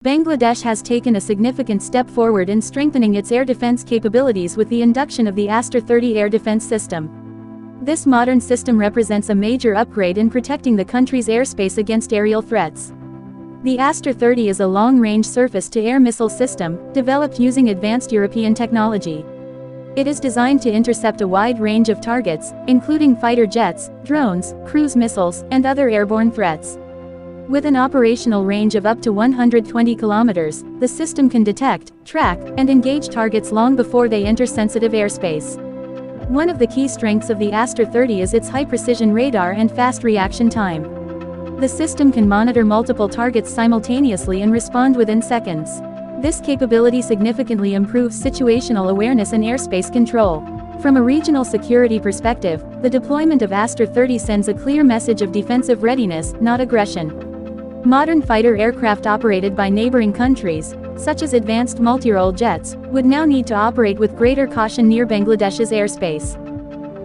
Bangladesh has taken a significant step forward in strengthening its air defense capabilities with the induction of the Aster 30 air defense system. This modern system represents a major upgrade in protecting the country's airspace against aerial threats. The Aster 30 is a long-range surface-to-air missile system, developed using advanced European technology. It is designed to intercept a wide range of targets, including fighter jets, drones, cruise missiles, and other airborne threats. With an operational range of up to 120 kilometers, the system can detect, track, and engage targets long before they enter sensitive airspace. One of the key strengths of the Aster 30 is its high-precision radar and fast reaction time. The system can monitor multiple targets simultaneously and respond within seconds. This capability significantly improves situational awareness and airspace control. From a regional security perspective, the deployment of Aster 30 sends a clear message of defensive readiness, not aggression. Modern fighter aircraft operated by neighboring countries, such as advanced multi-role jets, would now need to operate with greater caution near Bangladesh's airspace.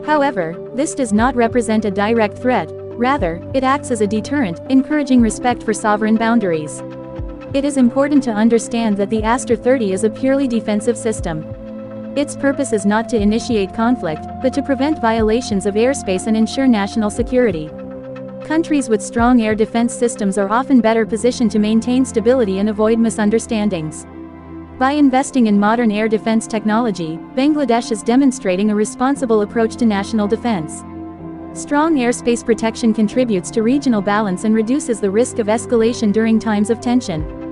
However, this does not represent a direct threat, rather, it acts as a deterrent, encouraging respect for sovereign boundaries. It is important to understand that the Aster 30 is a purely defensive system. Its purpose is not to initiate conflict, but to prevent violations of airspace and ensure national security. Countries with strong air defense systems are often better positioned to maintain stability and avoid misunderstandings. By investing in modern air defense technology, Bangladesh is demonstrating a responsible approach to national defense. Strong airspace protection contributes to regional balance and reduces the risk of escalation during times of tension.